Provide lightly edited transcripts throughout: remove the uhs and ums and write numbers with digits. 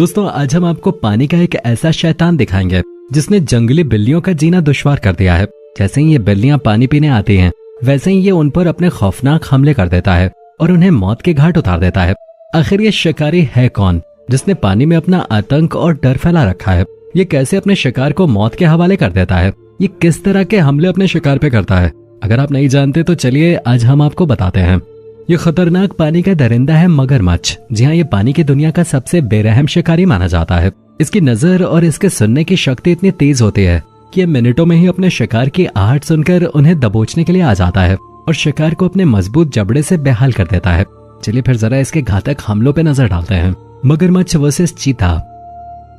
दोस्तों आज हम आपको पानी का एक ऐसा शैतान दिखाएंगे जिसने जंगली बिल्लियों का जीना दुश्वार कर दिया है। जैसे ही ये बिल्लियां पानी पीने आती हैं वैसे ही ये उन पर अपने खौफनाक हमले कर देता है और उन्हें मौत के घाट उतार देता है। आखिर ये शिकारी है कौन जिसने पानी में अपना आतंक और डर फैला रखा है? ये कैसे अपने शिकार को मौत के हवाले कर देता है? ये किस तरह के हमले अपने शिकार पे करता है? अगर आप नहीं जानते तो चलिए आज हम आपको बताते हैं। ये खतरनाक पानी का दरिंदा है मगरमच्छ। जी हाँ, ये पानी की दुनिया का सबसे बेरहम शिकारी माना जाता है। इसकी नजर और इसके सुनने की शक्ति इतनी तेज होती है कि ये मिनटों में ही अपने शिकार की आहट सुनकर उन्हें दबोचने के लिए आ जाता है और शिकार को अपने मजबूत जबड़े से बेहाल कर देता है। चलिए फिर जरा इसके घातक हमलों पे नजर डालते हैं। मगरमच्छ वर्सेस चीता।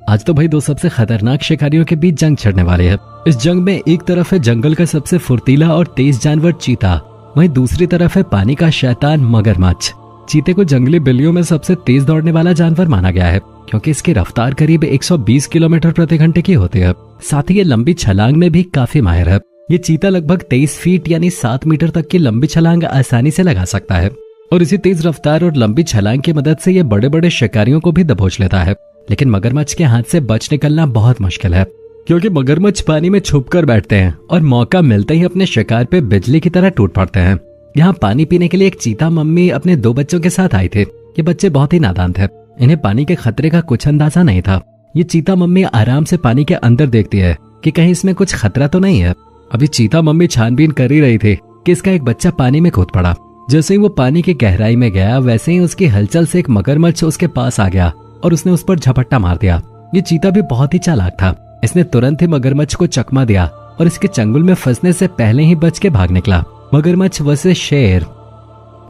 आज तो भाई दो सबसे खतरनाक शिकारियों के बीच जंग छिड़ने वाली है। इस जंग में एक तरफ है जंगल का सबसे फुर्तीला और तेज जानवर चीता, वहीं दूसरी तरफ है पानी का शैतान मगरमच्छ। चीते को जंगली बिल्लियों में सबसे तेज दौड़ने वाला जानवर माना गया है क्योंकि इसकी रफ्तार करीब 120 किलोमीटर प्रति घंटे की होती है। साथ ही ये लंबी छलांग में भी काफी माहिर है। ये चीता लगभग 23 फीट यानी 7 मीटर तक की लंबी छलांग आसानी से लगा सकता है और इसी तेज रफ्तार और लंबी छलांग की मदद से ये बड़े बड़े शिकारियों को भी दबोच लेता है। लेकिन मगरमच्छ के हाथ से बच निकलना बहुत मुश्किल है क्योंकि मगरमच्छ पानी में छुप कर बैठते हैं और मौका मिलते ही अपने शिकार पे बिजली की तरह टूट पड़ते हैं। यहाँ पानी पीने के लिए एक चीता मम्मी अपने 2 बच्चों के साथ आई थे। ये बच्चे बहुत ही नादान थे, इन्हें पानी के खतरे का कुछ अंदाजा नहीं था। ये चीता मम्मी आराम से पानी के अंदर देखती है कि कहीं इसमें कुछ खतरा तो नहीं है। अभी चीता मम्मी छानबीन कर ही रही थी कि इसका एक बच्चा पानी में कूद पड़ा। जैसे ही वो पानी की गहराई में गया वैसे ही उसकी हलचल से एक मगरमच्छ उसके पास आ गया और उसने उस पर झपट्टा मार दिया। ये चीता भी बहुत ही चालाक था। इसने तुरंत ही मगरमच्छ को चकमा दिया और इसके चंगुल में फंसने से पहले ही बच के भाग निकला। मगरमच्छ वर्सेस शेर।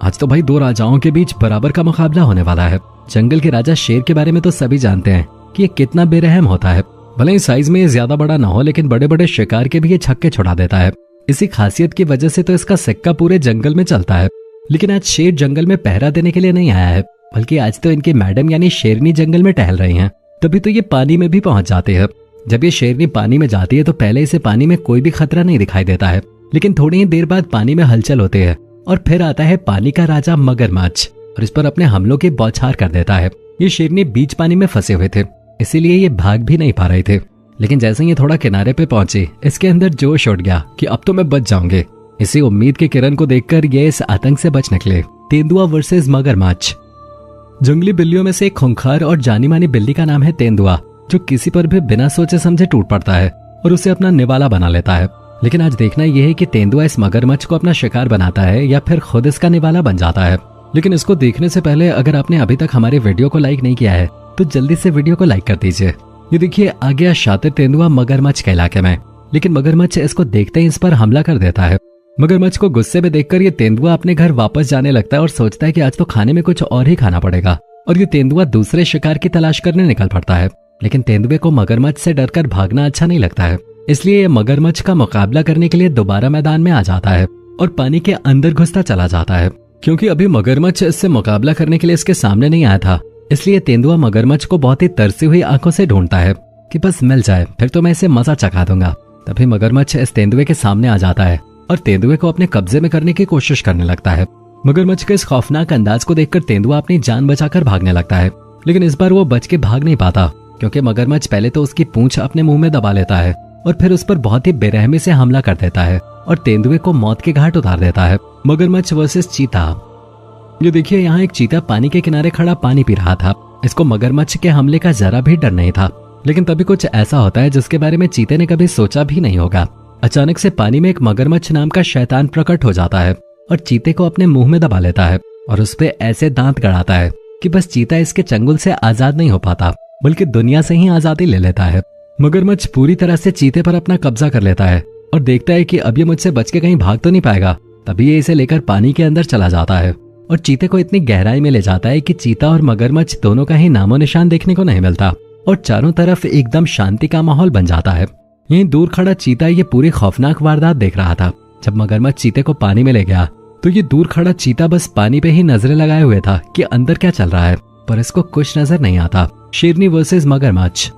आज तो भाई 2 राजाओं के बीच बराबर का मुकाबला होने वाला है। जंगल के राजा शेर के बारे में तो सभी जानते हैं कि ये कितना बेरहम होता है। भले ही साइज में ये ज्यादा बड़ा ना हो लेकिन बड़े बड़े शिकार के भी ये छक्के छुड़ा देता है। इसी खासियत की वजह से तो इसका सिक्का पूरे जंगल में चलता है। लेकिन आज शेर जंगल में पहरा देने के लिए नहीं आया है, बल्कि आज तो इनकी मैडम यानी शेरनी जंगल में टहल रही हैं। तभी तो ये पानी में भी पहुंच जाती है। जब ये शेरनी पानी में जाती है तो पहले इसे पानी में कोई भी खतरा नहीं दिखाई देता है, लेकिन थोड़ी ही देर बाद पानी में हलचल होती है और फिर आता है पानी का राजा मगरमच्छ और इस पर अपने हमलों की बौछार कर देता है। ये शेरनी बीच पानी में फंसे हुए थे, इसीलिए ये भाग भी नहीं पा रहे थे। लेकिन जैसे ये थोड़ा किनारे पे पहुंचे इसके अंदर जोश उठ गया कि अब तो मैं बच जाऊंगे। इसी उम्मीद के किरण को देखकर ये इस आतंक से बच निकले। तेंदुआ वर्सेस मगरमच्छ। जंगली बिल्लियों में से एक खूंखार और जानी मानी बिल्ली का नाम है तेंदुआ, जो किसी पर भी बिना सोचे समझे टूट पड़ता है और उसे अपना निवाला बना लेता है। लेकिन आज देखना यह है कि तेंदुआ इस मगरमच्छ को अपना शिकार बनाता है या फिर खुद इसका निवाला बन जाता है। लेकिन इसको देखने से पहले अगर आपने अभी तक हमारे वीडियो को लाइक नहीं किया है तो जल्दी से वीडियो को लाइक कर दीजिए। ये देखिए आ गया शातिर तेंदुआ मगरमच्छ के इलाके में, लेकिन मगरमच्छ इसको देखते ही इस पर हमला कर देता है। मगरमच्छ को गुस्से में देखकर ये तेंदुआ अपने घर वापस जाने लगता है और सोचता है कि आज तो खाने में कुछ और ही खाना पड़ेगा और ये तेंदुआ दूसरे शिकार की तलाश करने निकल पड़ता है। लेकिन तेंदुए को मगरमच्छ से डरकर भागना अच्छा नहीं लगता है, इसलिए ये मगरमच्छ का मुकाबला करने के लिए दोबारा मैदान में आ जाता है और पानी के अंदर घुसता चला जाता है। क्योंकि अभी मगरमच्छ इससे मुकाबला करने के लिए इसके सामने नहीं आया था, इसलिए तेंदुआ मगरमच्छ को बहुत ही तरसी हुई आंखों से ढूंढता है कि बस मिल जाए फिर तो मैं इसे मजा चखा दूंगा। तभी मगरमच्छ इस तेंदुए के सामने आ जाता है और तेंदुए को अपने कब्जे में करने की कोशिश करने लगता है। मगरमच्छ के इस खौफनाक अंदाज को देखकर तेंदुआ अपनी जान बचाकर भागने लगता है, लेकिन इस बार वो बच के भाग नहीं पाता क्योंकि मगरमच्छ पहले तो उसकी पूंछ अपने मुंह में दबा लेता है और फिर उस पर बहुत ही बेरहमी से हमला कर देता है और तेंदुए को मौत के घाट उतार देता है। मगरमच्छ वर्सेस चीता। ये देखिए यहाँ एक चीता पानी के किनारे खड़ा पानी पी रहा था। इसको मगरमच्छ के हमले का जरा भी डर नहीं था, लेकिन तभी कुछ ऐसा होता है जिसके बारे में चीते ने कभी सोचा भी नहीं होगा। अचानक से पानी में एक मगरमच्छ नाम का शैतान प्रकट हो जाता है और चीते को अपने मुंह में दबा लेता है और उस पे ऐसे दांत गड़ाता है कि बस चीता इसके चंगुल से आजाद नहीं हो पाता बल्कि दुनिया से ही आजादी ले लेता है। मगरमच्छ पूरी तरह से चीते पर अपना कब्जा कर लेता है और देखता है कि अब ये मुझसे बच के कहीं भाग तो नहीं पाएगा। तभी ये इसे लेकर पानी के अंदर चला जाता है और चीते को इतनी गहराई में ले जाता है कि चीता और मगरमच्छ दोनों का ही नामो निशान देखने को नहीं मिलता और चारों तरफ एकदम शांति का माहौल बन जाता है। यहीं दूर खड़ा चीता ये पूरी खौफनाक वारदात देख रहा था। जब मगरमच्छ चीते को पानी में ले गया तो ये दूर खड़ा चीता बस पानी पे ही नजरें लगाए हुए था कि अंदर क्या चल रहा है, पर इसको कुछ नजर नहीं आता। शेरनी वर्सेस मगरमच्छ।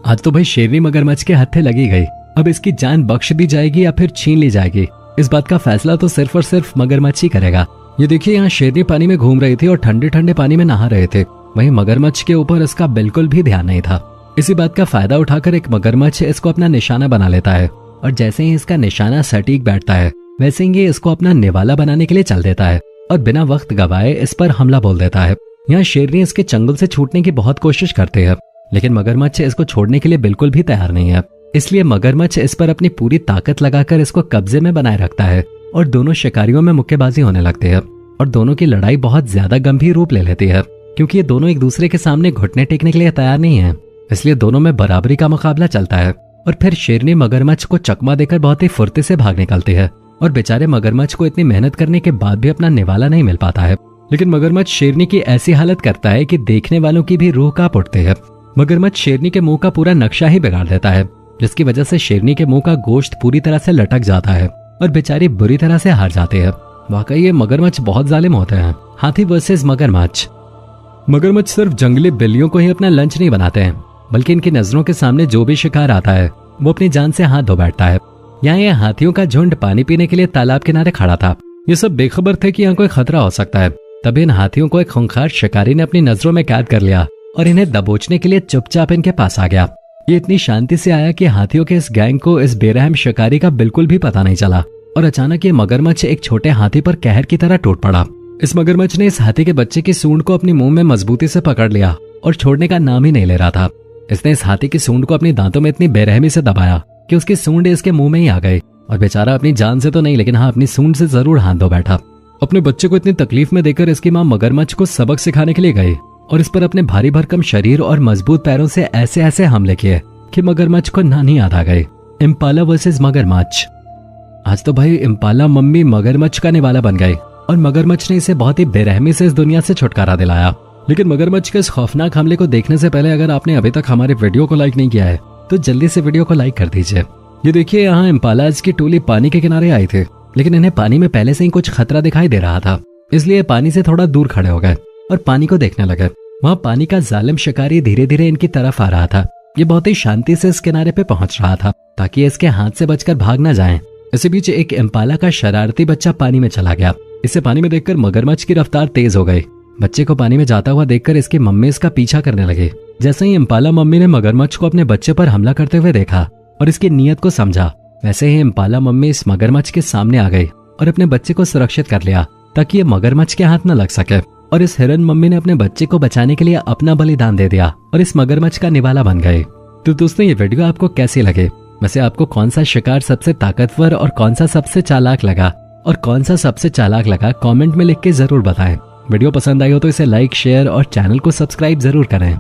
आज तो भाई शेरनी मगरमच्छ के हत्थे लगी गई। अब इसकी जान बख्श दी जाएगी या फिर छीन ली जाएगी, इस बात का फैसला तो सिर्फ और सिर्फ मगरमच्छ ही करेगा। ये देखिए यहाँ शेरनी पानी में घूम रही थी और ठंडे ठंडे पानी में नहा रहे थे वहीं मगरमच्छ के ऊपर इसका बिल्कुल भी ध्यान नहीं था। इसी बात का फायदा उठाकर एक मगरमच्छ इसको अपना निशाना बना लेता है और जैसे ही इसका निशाना सटीक बैठता है वैसे ही ये इसको अपना निवाला बनाने के लिए चल देता है और बिना वक्त गवाए इस पर हमला बोल देता है। यहाँ शेरनी इसके चंगुल से छूटने की बहुत कोशिश करते हैं, लेकिन मगरमच्छ इसको छोड़ने के लिए बिल्कुल भी तैयार नहीं है। इसलिए मगरमच्छ इस पर अपनी पूरी ताकत लगाकर इसको कब्जे में बनाए रखता है और दोनों शिकारियों में मुक्केबाजी होने लगती है और दोनों की लड़ाई बहुत ज्यादा गंभीर रूप ले लेती है, क्योंकि ये दोनों एक दूसरे के सामने घुटने टेकने के लिए तैयार नहीं है। इसलिए दोनों में बराबरी का मुकाबला चलता है और फिर शेरनी मगरमच्छ को चकमा देकर बहुत ही फुर्ती से भाग निकलती है और बेचारे मगरमच्छ को इतनी मेहनत करने के बाद भी अपना निवाला नहीं मिल पाता है। लेकिन मगरमच्छ शेरनी की ऐसी हालत करता है कि देखने वालों की भी रूह कांप उठती है। मगरमच्छ शेरनी के मुंह का पूरा नक्शा ही बिगाड़ देता है, जिसकी वजह से शेरनी के मुंह का गोश्त पूरी तरह से लटक जाता है और बेचारी बुरी तरह से हार जाते हैं। वाकई ये मगरमच्छ बहुत जालिम होते हैं। हाथी वर्सेस मगरमच्छ। मगरमच्छ सिर्फ जंगली बिल्लियों को ही अपना लंच नहीं बनाते हैं, बल्कि इनकी नजरों के सामने जो भी शिकार आता है वो अपनी जान से हाथ धो बैठता है। यहाँ ये हाथियों का झुंड पानी पीने के लिए तालाब किनारे खड़ा था। ये सब बेखबर थे कि यहाँ कोई खतरा हो सकता है। तभी इन हाथियों को एक खूंखार शिकारी ने अपनी नजरों में कैद कर लिया और इन्हें दबोचने के लिए चुपचाप इनके पास आ गया। ये इतनी शांति से आया कि हाथियों के इस गैंग को इस बेरहम शिकारी का बिल्कुल भी पता नहीं चला और अचानक ये मगरमच्छ एक छोटे हाथी पर कहर की तरह टूट पड़ा। इस मगरमच्छ ने इस हाथी के बच्चे की सूंड को अपनी मुंह में मजबूती से पकड़ लिया और छोड़ने का नाम ही नहीं ले रहा था। इसने इस हाथी की सूंड को अपनी दांतों में इतनी बेरहमी से दबाया कि उसकी सूंड इसके मुंह में ही आ गई और बेचारा अपनी जान से तो नहीं, लेकिन हाँ अपनी सूंड से जरूर हाथ धो बैठा। अपने बच्चे को इतनी तकलीफ में देकर इसकी मां मगरमच्छ को सबक सिखाने के लिए गई और इस पर अपने भारी भरकम शरीर और मजबूत पैरों से ऐसे ऐसे हमले किए कि मगरमच्छ को नानी याद आ गई। इम्पाला वर्सेस मगरमच्छ। आज तो भाई इम्पाला मम्मी मगरमच्छ का निवाला बन गई और मगरमच्छ ने इसे बहुत ही बेरहमी से इस दुनिया से छुटकारा दिलाया। लेकिन मगरमच्छ के इस खौफनाक हमले को देखने से पहले अगर आपने अभी तक हमारे वीडियो को लाइक नहीं किया है तो जल्दी से वीडियो को लाइक कर दीजिए। ये देखिए, यहाँ इम्पालाज की टोली पानी के किनारे आई थे, लेकिन इन्हें पानी में पहले से ही कुछ खतरा दिखाई दे रहा था, इसलिए पानी से थोड़ा दूर खड़े हो गए और पानी को देखने लगे। वहाँ पानी का जालिम शिकारी धीरे धीरे इनकी तरफ आ रहा था। ये बहुत ही शांति से इस किनारे पे पहुंच रहा था ताकि इसके हाथ से बचकर भाग न जाए। इसी बीच एक इम्पाला का शरारती बच्चा पानी में चला गया। इसे पानी में देखकर मगरमच्छ की रफ्तार तेज हो गई। बच्चे को पानी में जाता हुआ देखकर इसकी मम्मी इसका पीछा करने लगी। जैसे ही इम्पाला मम्मी ने मगरमच्छ को अपने बच्चे पर हमला करते हुए देखा और इसकी नीयत को समझा, वैसे ही इम्पाला मम्मी इस मगरमच्छ के सामने आ गई और अपने बच्चे को सुरक्षित कर लिया ताकि ये मगरमच्छ के हाथ न लग सके। और इस हिरन मम्मी ने अपने बच्चे को बचाने के लिए अपना बलिदान दे दिया और इस मगरमच्छ का निवाला बन गए। तो दोस्तों, ये वीडियो आपको कैसी लगे? वैसे आपको कौन सा शिकार सबसे ताकतवर और कौन सा सबसे चालाक लगा और कौन सा सबसे चालाक लगा, कमेंट में लिख के जरूर बताएं। वीडियो पसंद आई हो तो इसे लाइक, शेयर और चैनल को सब्सक्राइब जरूर करें।